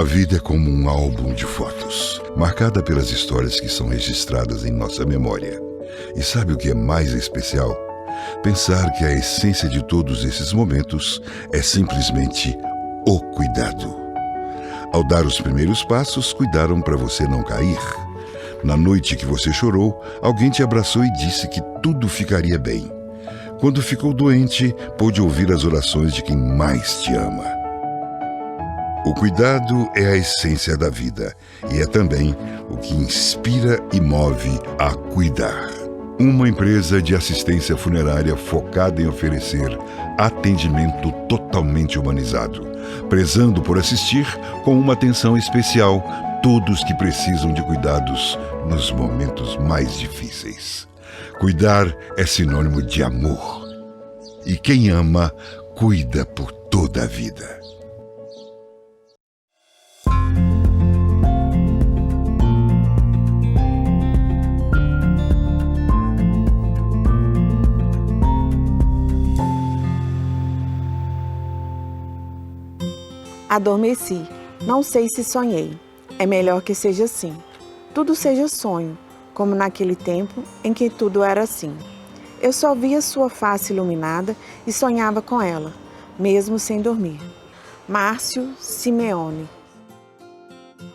A vida é como um álbum de fotos, marcada pelas histórias que são registradas em nossa memória. E sabe o que é mais especial? Pensar que a essência de todos esses momentos é simplesmente o cuidado. Ao dar os primeiros passos, cuidaram para você não cair. Na noite que você chorou, alguém te abraçou e disse que tudo ficaria bem. Quando ficou doente, pôde ouvir as orações de quem mais te ama. O cuidado é a essência da vida e é também o que inspira e move a cuidar. Uma empresa de assistência funerária focada em oferecer atendimento totalmente humanizado, prezando por assistir com uma atenção especial todos que precisam de cuidados nos momentos mais difíceis. Cuidar é sinônimo de amor. E quem ama, cuida por toda a vida. Adormeci, não sei se sonhei. É melhor que seja assim. Tudo seja sonho, como naquele tempo em que tudo era assim. Eu só via sua face iluminada e sonhava com ela, mesmo sem dormir. Márcio Simeone.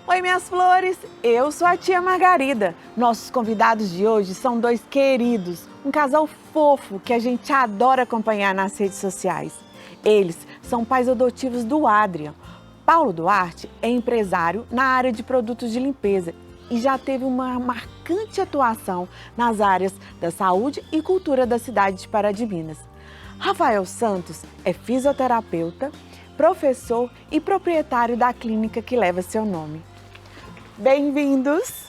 Oi, minhas flores! Eu sou a tia Margarida. Nossos convidados de hoje são dois queridos, um casal fofo que a gente adora acompanhar nas redes sociais. Eles são pais adotivos do Adrian. Paulo Duarte é empresário na área de produtos de limpeza e já teve uma marcante atuação nas áreas da saúde e cultura da cidade de Pará de Minas. Rafael Santos é fisioterapeuta, professor e proprietário da clínica que leva seu nome. Bem-vindos!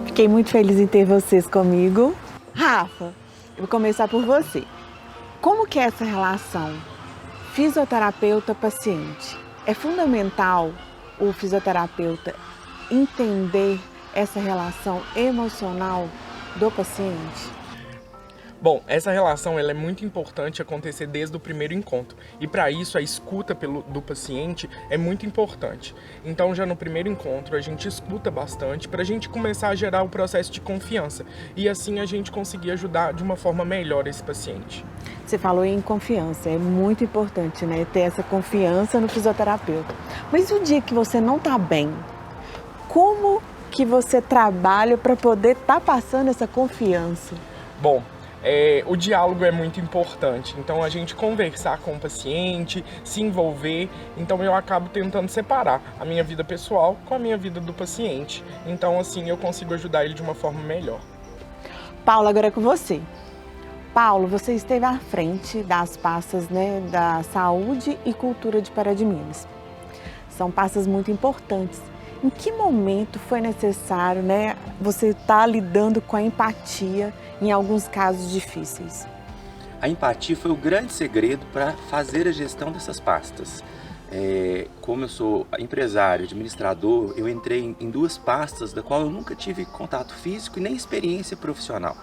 Fiquei muito feliz em ter vocês comigo. Rafa, eu vou começar por você. Como que é essa relação fisioterapeuta-paciente? É fundamental o fisioterapeuta entender essa relação emocional do paciente? Bom, essa relação ela é muito importante acontecer desde o primeiro encontro e para isso a escuta do paciente é muito importante. Então já no primeiro encontro a gente escuta bastante para a gente começar a gerar o processo de confiança e assim a gente conseguir ajudar de uma forma melhor esse paciente. Você falou em confiança, é muito importante, né, ter essa confiança no fisioterapeuta. Mas o dia que você não está bem, como que você trabalha para poder estar passando essa confiança? Bom, o diálogo é muito importante, então a gente conversar com o paciente, se envolver, então eu acabo tentando separar a minha vida pessoal com a minha vida do paciente, então assim eu consigo ajudar ele de uma forma melhor. Paulo, agora é com você. Paulo, você esteve à frente das pastas, né, da saúde e cultura de Pará de Minas. São pastas muito importantes. Em que momento foi necessário, né, você estar lidando com a empatia em alguns casos difíceis? A empatia foi o grande segredo para fazer a gestão dessas pastas. Como eu sou empresário, administrador, eu entrei em duas pastas da qual eu nunca tive contato físico e nem experiência profissional.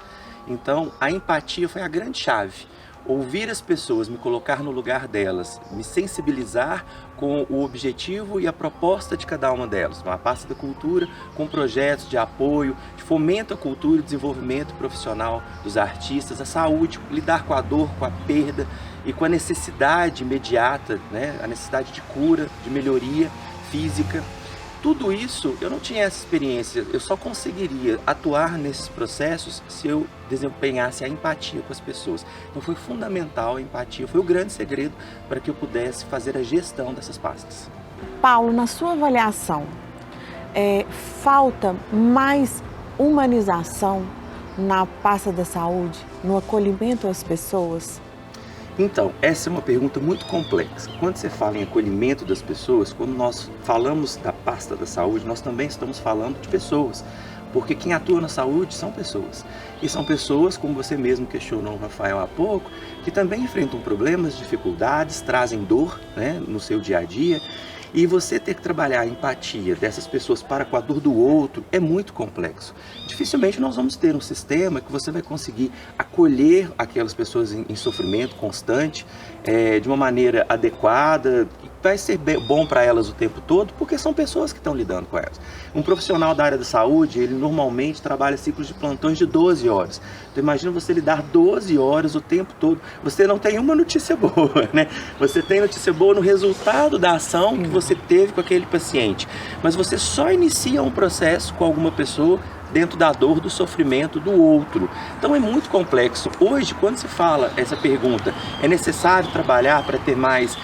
Então, a empatia foi a grande chave. Ouvir as pessoas, me colocar no lugar delas, me sensibilizar com o objetivo e a proposta de cada uma delas. Uma pasta da cultura com projetos de apoio, de fomento à cultura e desenvolvimento profissional dos artistas, a saúde, lidar com a dor, com a perda e com a necessidade imediata, né? A necessidade de cura, de melhoria física. Tudo isso, eu não tinha essa experiência, eu só conseguiria atuar nesses processos se eu desempenhasse a empatia com as pessoas. Então foi fundamental a empatia, foi o grande segredo para que eu pudesse fazer a gestão dessas pastas. Paulo, na sua avaliação, falta mais humanização na pasta da saúde, no acolhimento às pessoas? Então, essa é uma pergunta muito complexa. Quando você fala em acolhimento das pessoas, quando nós falamos da pasta da saúde, nós também estamos falando de pessoas. porque quem atua na saúde são pessoas. E são pessoas, como você mesmo questionou, Rafael, há pouco, que também enfrentam problemas, dificuldades, trazem dor, né, no seu dia a dia. E você ter que trabalhar a empatia dessas pessoas para com a dor do outro é muito complexo. Dificilmente nós vamos ter um sistema que você vai conseguir acolher aquelas pessoas em sofrimento constante, de uma maneira adequada, que vai ser bom para elas o tempo todo, porque são pessoas que estão lidando com elas. Um profissional da área da saúde, ele normalmente trabalha ciclos de plantões de 12 horas. Então imagina você lidar 12 horas o tempo todo. Você não tem uma notícia boa, né? Você tem notícia boa no resultado da ação que você teve com aquele paciente. Mas você só inicia um processo com alguma pessoa dentro da dor, do sofrimento do outro. Então é muito complexo. Hoje, quando se fala essa pergunta, é necessário trabalhar para ter mais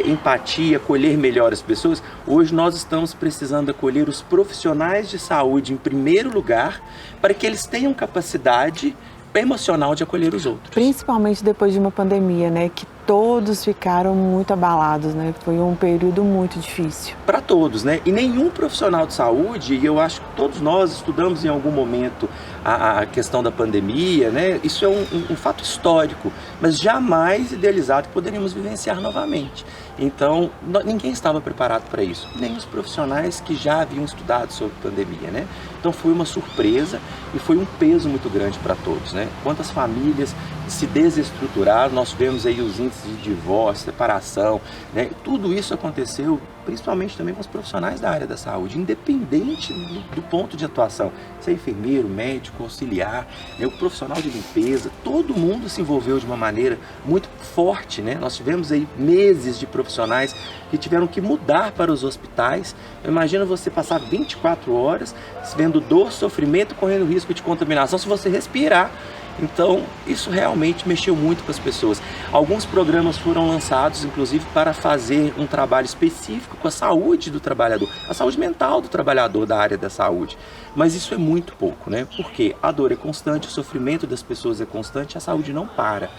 empatia, acolher melhor as pessoas? Hoje nós estamos precisando acolher os profissionais de saúde em primeiro lugar, para que eles tenham capacidade emocional de acolher os outros. Principalmente depois de uma pandemia, né? Que todos ficaram muito abalados, né? Foi um período muito difícil. Para todos, né? E nenhum profissional de saúde, e eu acho que todos nós estudamos em algum momento a questão da pandemia, né? Isso é um fato histórico, mas jamais idealizado que poderíamos vivenciar novamente. Então, ninguém estava preparado para isso, nem os profissionais que já haviam estudado sobre pandemia, né? Então foi uma surpresa e foi um peso muito grande para todos, né? Quantas famílias se desestruturaram, nós vemos aí os índices de divórcio, separação, né? Tudo isso aconteceu principalmente também com os profissionais da área da saúde, independente do ponto de atuação, se é enfermeiro, médico, auxiliar, né? O profissional de limpeza, todo mundo se envolveu de uma maneira muito forte, né? Nós tivemos aí meses de profissionais que tiveram que mudar para os hospitais. Imagina você passar 24 horas vendo dor, sofrimento, correndo risco de contaminação se você respirar. Então, isso realmente mexeu muito com as pessoas. Alguns programas foram lançados, inclusive, para fazer um trabalho específico com a saúde do trabalhador, a saúde mental do trabalhador da área da saúde. Mas isso é muito pouco, né? Porque a dor é constante, o sofrimento das pessoas é constante, a saúde não para.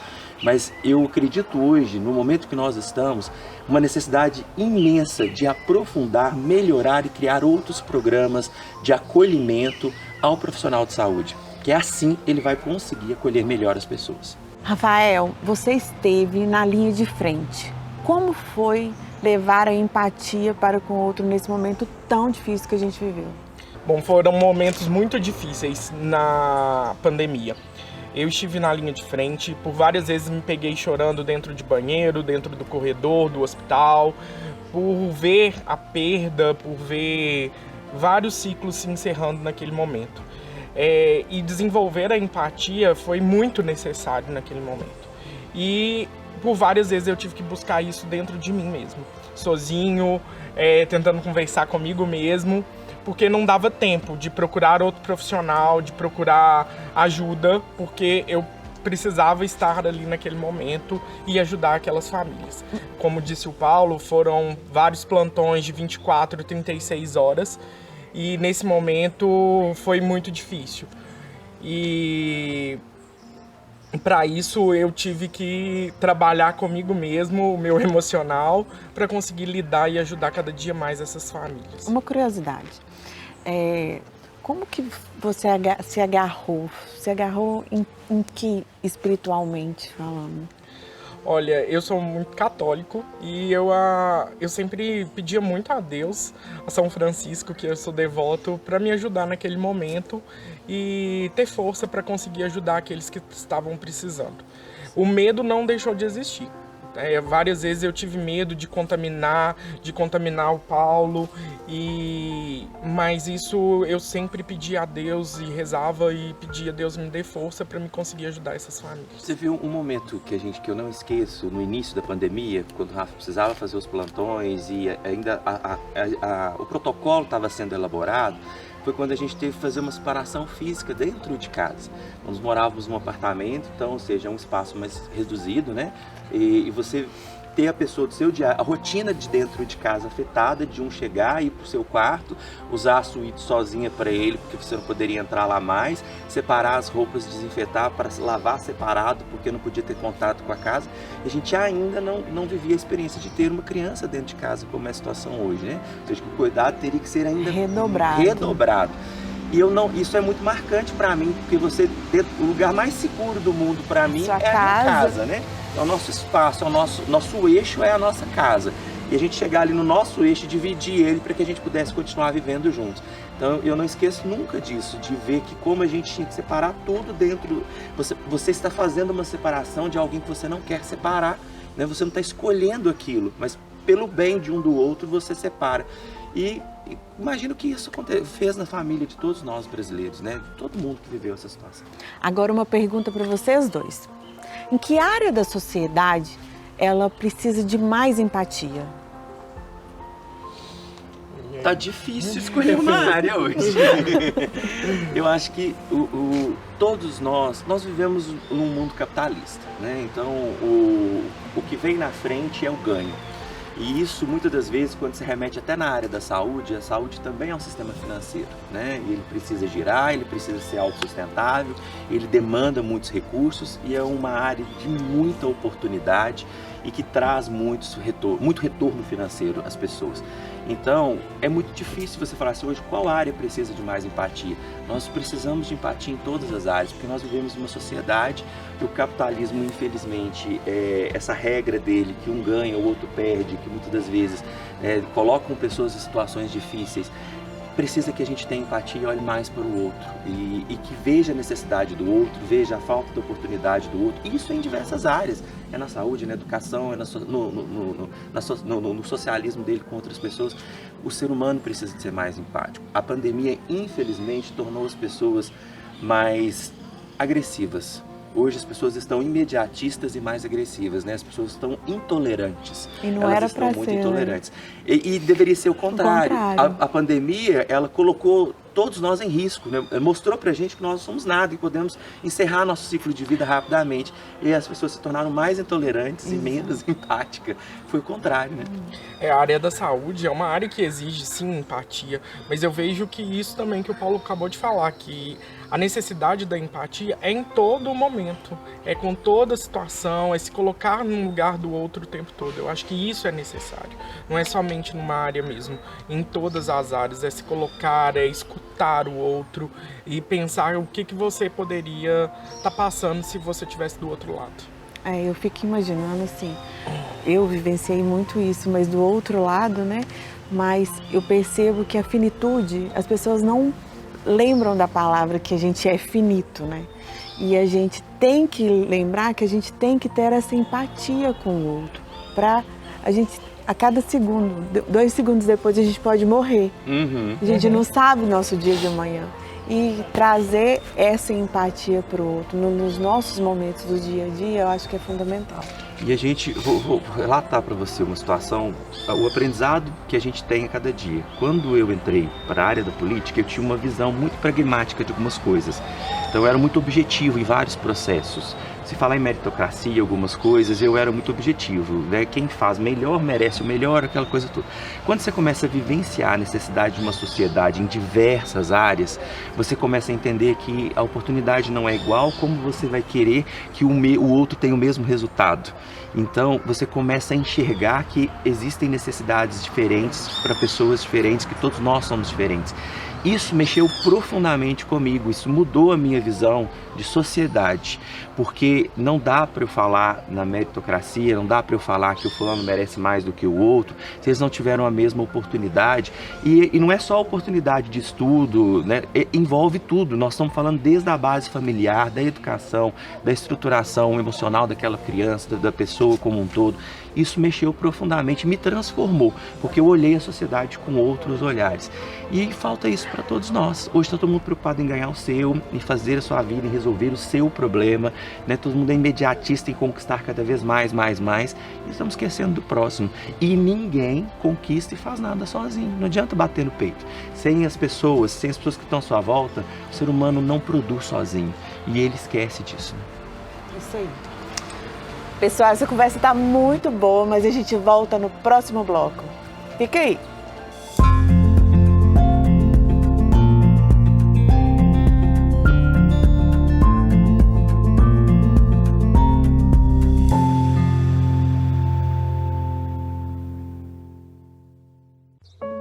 Mas eu acredito hoje, no momento que nós estamos, uma necessidade imensa de aprofundar, melhorar e criar outros programas de acolhimento ao profissional de saúde, que assim ele vai conseguir acolher melhor as pessoas. Rafael, você esteve na linha de frente. Como foi levar a empatia para com o outro nesse momento tão difícil que a gente viveu? Bom, foram momentos muito difíceis na pandemia. Eu estive na linha de frente, por várias vezes me peguei chorando dentro de banheiro, dentro do corredor do hospital, por ver a perda, por ver vários ciclos se encerrando naquele momento. E desenvolver a empatia foi muito necessário naquele momento. E por várias vezes eu tive que buscar isso dentro de mim mesmo, sozinho, tentando conversar comigo mesmo, porque não dava tempo de procurar outro profissional, de procurar ajuda, porque eu precisava estar ali naquele momento e ajudar aquelas famílias. Como disse o Paulo, foram vários plantões de 24, 36 horas, e nesse momento foi muito difícil. E para isso eu tive que trabalhar comigo mesmo, o meu emocional, para conseguir lidar e ajudar cada dia mais essas famílias. Uma curiosidade, como que você se agarrou? Se agarrou em que, espiritualmente falando? Olha, eu sou muito católico e eu sempre pedia muito a Deus, a São Francisco, que eu sou devoto, para me ajudar naquele momento e ter força para conseguir ajudar aqueles que estavam precisando. O medo não deixou de existir. Várias vezes eu tive medo de contaminar o Paulo, mas isso eu sempre pedia a Deus e rezava e pedia a Deus me dê força para me conseguir ajudar essas famílias. Você viu um momento que eu não esqueço, no início da pandemia, quando o Rafa precisava fazer os plantões e ainda o protocolo estava sendo elaborado, foi quando a gente teve que fazer uma separação física dentro de casa. Nós morávamos num apartamento, então, ou seja, é um espaço mais reduzido, né? E você ter a pessoa do seu dia, a rotina de dentro de casa afetada, de chegar, ir para o seu quarto, usar a suíte sozinha para ele, porque você não poderia entrar lá mais, separar as roupas, desinfetar para lavar separado, porque não podia ter contato com a casa. E a gente ainda não vivia a experiência de ter uma criança dentro de casa, como é a situação hoje, né? Ou seja, que o cuidado teria que ser ainda redobrado. E isso é muito marcante para mim, porque o lugar mais seguro do mundo para mim Sua é a minha casa. casa, né? É o nosso espaço, é o nosso eixo é a nossa casa. E a gente chegar ali no nosso eixo, dividir ele para que a gente pudesse continuar vivendo juntos. Então eu não esqueço nunca disso, de ver que como a gente tinha que separar tudo dentro. Você está fazendo uma separação de alguém que você não quer separar, né? Você não está escolhendo aquilo, mas pelo bem de um do outro você separa. E imagino que isso fez na família de todos nós brasileiros, né? De todo mundo que viveu essa situação. Agora uma pergunta para vocês dois. Em que área da sociedade ela precisa de mais empatia? Tá difícil escolher uma área hoje. Eu acho que todos nós vivemos num mundo capitalista, né? Então o que vem na frente é o ganho. E isso, muitas das vezes, quando se remete até na área da saúde, a saúde também é um sistema financeiro, né? E ele precisa girar, ele precisa ser autossustentável, ele demanda muitos recursos e é uma área de muita oportunidade e que traz muito retorno financeiro às pessoas. Então, é muito difícil você falar assim, hoje, qual área precisa de mais empatia? Nós precisamos de empatia em todas as áreas, porque nós vivemos numa sociedade e o capitalismo, infelizmente, essa regra dele, que um ganha, o outro perde, que muitas das vezes colocam pessoas em situações difíceis, precisa que a gente tenha empatia e olhe mais para o outro e que veja a necessidade do outro, veja a falta de oportunidade do outro. Isso em diversas áreas, é na saúde, na educação, é no socialismo dele com outras pessoas. O ser humano precisa de ser mais empático. A pandemia, infelizmente, tornou as pessoas mais agressivas. Hoje as pessoas estão imediatistas e mais agressivas, né? As pessoas estão intolerantes. E não Elas era estão para muito ser, intolerantes. E deveria ser o contrário. A pandemia, ela colocou todos nós em risco, né? Mostrou pra gente que nós não somos nada e podemos encerrar nosso ciclo de vida rapidamente. E as pessoas se tornaram mais intolerantes e menos empáticas. Foi o contrário, né? A área da saúde é uma área que exige, sim, empatia, mas eu vejo que isso também que o Paulo acabou de falar, que a necessidade da empatia é em todo momento, é com toda situação, é se colocar no lugar do outro o tempo todo. Eu acho que isso é necessário, não é somente numa área mesmo, em todas as áreas, é se colocar, é escutar o outro e pensar o que você poderia estar passando se você estivesse do outro lado. Eu fico imaginando assim, eu vivenciei muito isso, mas do outro lado, né? Mas eu percebo que a finitude, as pessoas não lembram da palavra que a gente é finito, né? E a gente tem que lembrar que a gente tem que ter essa empatia com o outro, pra a gente, a cada segundo, 2 segundos depois a gente pode morrer. A gente não sabe o nosso dia de amanhã. E trazer essa empatia para o outro nos nossos momentos do dia a dia, eu acho que é fundamental. E a gente, vou relatar para você uma situação, o aprendizado que a gente tem a cada dia. Quando eu entrei para a área da política, eu tinha uma visão muito pragmática de algumas coisas. Então eu era muito objetivo em vários processos. Se falar em meritocracia, algumas coisas, eu era muito objetivo, né? Quem faz melhor merece o melhor, aquela coisa toda. Quando você começa a vivenciar a necessidade de uma sociedade em diversas áreas, você começa a entender que a oportunidade não é igual, como você vai querer que o outro tenha o mesmo resultado. Então você começa a enxergar que existem necessidades diferentes para pessoas diferentes, que todos nós somos diferentes. Isso mexeu profundamente comigo, isso mudou a minha visão de sociedade, porque não dá para eu falar na meritocracia, não dá para eu falar que o fulano merece mais do que o outro, se eles não tiveram a mesma oportunidade, e não é só a oportunidade de estudo, né? Envolve tudo, nós estamos falando desde a base familiar, da educação, da estruturação emocional daquela criança, da pessoa como um todo. Isso mexeu profundamente, me transformou, porque eu olhei a sociedade com outros olhares. E falta isso para todos nós. Hoje está todo mundo preocupado em ganhar o seu, em fazer a sua vida, em resolver o seu problema, né? Todo mundo é imediatista em conquistar cada vez mais, e estamos esquecendo do próximo. E ninguém conquista e faz nada sozinho, não adianta bater no peito. Sem as pessoas que estão à sua volta, o ser humano não produz sozinho, e ele esquece disso. Isso aí. Pessoal, essa conversa está muito boa, mas a gente volta no próximo bloco. Fica aí!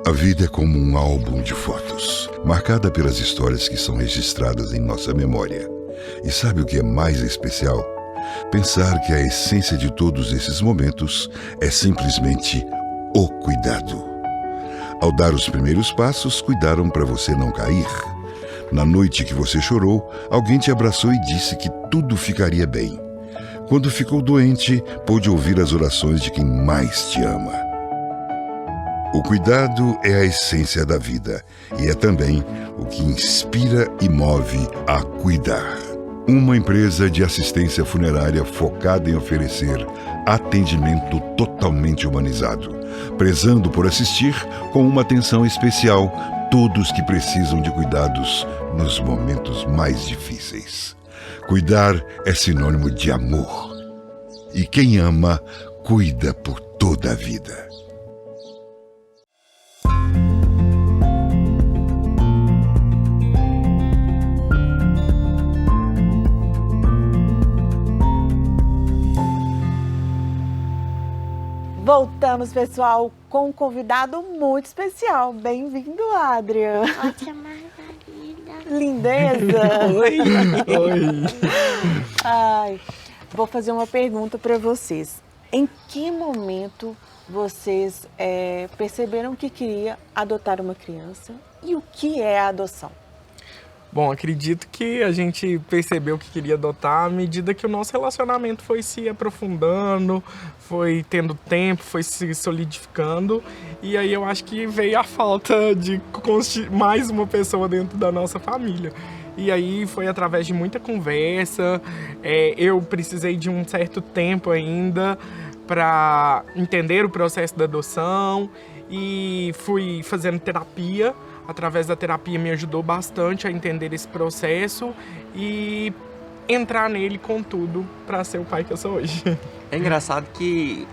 A vida é como um álbum de fotos, marcada pelas histórias que são registradas em nossa memória. E sabe o que é mais especial? Pensar que a essência de todos esses momentos é simplesmente o cuidado. Ao dar os primeiros passos, cuidaram para você não cair. Na noite que você chorou, alguém te abraçou e disse que tudo ficaria bem. Quando ficou doente, pôde ouvir as orações de quem mais te ama. O cuidado é a essência da vida e é também o que inspira e move a cuidar. Uma empresa de assistência funerária focada em oferecer atendimento totalmente humanizado, prezando por assistir com uma atenção especial todos que precisam de cuidados nos momentos mais difíceis. Cuidar é sinônimo de amor. E quem ama, cuida por toda a vida. Voltamos, pessoal, com um convidado muito especial. Bem-vindo, Adrian. Outra Margarida. Lindeza. Oi. Oi. Ai, vou fazer uma pergunta para vocês. Em que momento vocês perceberam que queria adotar uma criança? E o que é a adoção? Bom, acredito que a gente percebeu que queria adotar à medida que o nosso relacionamento foi se aprofundando, foi tendo tempo, foi se solidificando. E aí eu acho que veio a falta de mais uma pessoa dentro da nossa família. E aí foi através de muita conversa, eu precisei de um certo tempo ainda para entender o processo da adoção e fui fazendo terapia. Através da terapia me ajudou bastante a entender esse processo e entrar nele com tudo para ser o pai que eu sou hoje. É engraçado que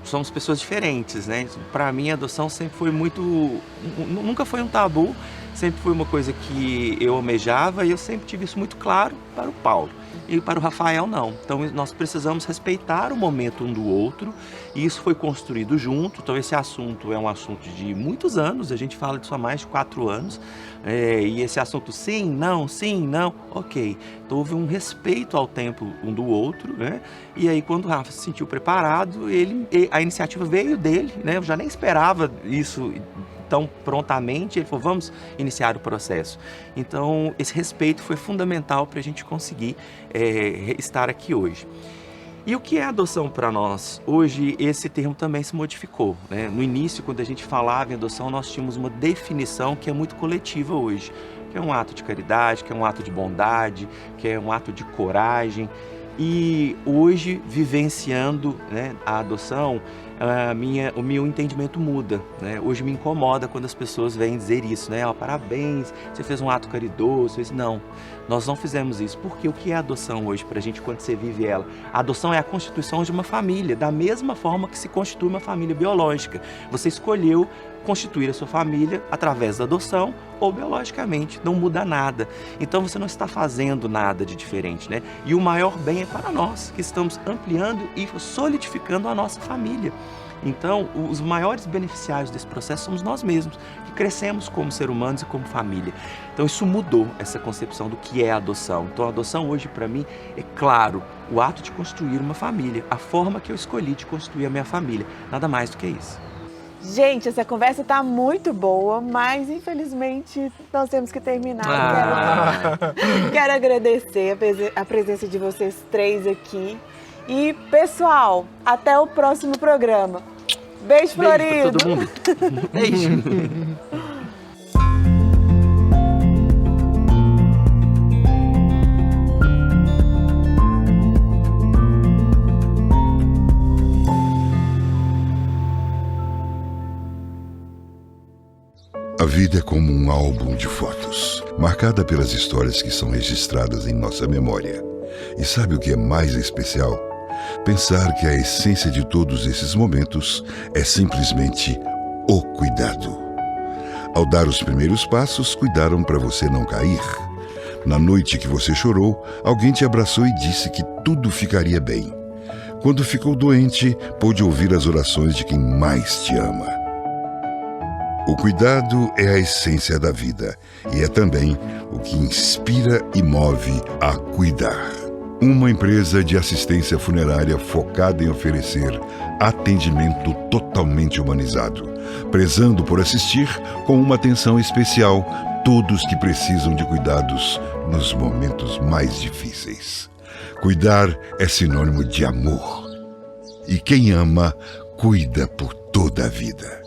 somos pessoas diferentes, né? Para mim, a adoção sempre foi nunca foi um tabu, sempre foi uma coisa que eu almejava e eu sempre tive isso muito claro para o Paulo. E para o Rafael, não. Então, nós precisamos respeitar o momento um do outro e isso foi construído junto. Então, esse assunto é um assunto de muitos anos, a gente fala disso há mais de 4 anos. E esse assunto, sim, não, ok. Então, houve um respeito ao tempo um do outro, né? E aí, quando o Rafa se sentiu preparado, a iniciativa veio dele, né? Eu já nem esperava isso tão prontamente, ele falou, vamos iniciar o processo. Então, esse respeito foi fundamental para a gente conseguir estar aqui hoje. E o que é adoção para nós? Hoje, esse termo também se modificou, né? No início, quando a gente falava em adoção, nós tínhamos uma definição que é muito coletiva hoje, que é um ato de caridade, que é um ato de bondade, que é um ato de coragem. E hoje, vivenciando, né, a adoção, o meu entendimento muda, né? Hoje me incomoda quando as pessoas vêm dizer isso, né? Parabéns, você fez um ato caridoso. Não, nós não fizemos isso. Porque o que é adoção hoje para a gente quando você vive ela? A adoção é a constituição de uma família, da mesma forma que se constitui uma família biológica. Você escolheu constituir a sua família através da adoção ou biologicamente, não muda nada. Então você não está fazendo nada de diferente, né? E o maior bem é para nós, que estamos ampliando e solidificando a nossa família. Então, os maiores beneficiários desse processo somos nós mesmos, que crescemos como seres humanos e como família. Então, isso mudou essa concepção do que é a adoção. Então, a adoção hoje, para mim, é claro, o ato de construir uma família, a forma que eu escolhi de construir a minha família. Nada mais do que isso. Gente, essa conversa tá muito boa, mas infelizmente nós temos que terminar. Quero agradecer a presença de vocês 3 aqui. E, pessoal, até o próximo programa. Beijo florido. Beijo pra todo mundo. Beijo. A vida é como um álbum de fotos, marcada pelas histórias que são registradas em nossa memória. E sabe o que é mais especial? Pensar que a essência de todos esses momentos é simplesmente o cuidado. Ao dar os primeiros passos, cuidaram para você não cair. Na noite que você chorou, alguém te abraçou e disse que tudo ficaria bem. Quando ficou doente, pôde ouvir as orações de quem mais te ama. O cuidado é a essência da vida e é também o que inspira e move a cuidar. Uma empresa de assistência funerária focada em oferecer atendimento totalmente humanizado, prezando por assistir com uma atenção especial todos que precisam de cuidados nos momentos mais difíceis. Cuidar é sinônimo de amor. E quem ama, cuida por toda a vida.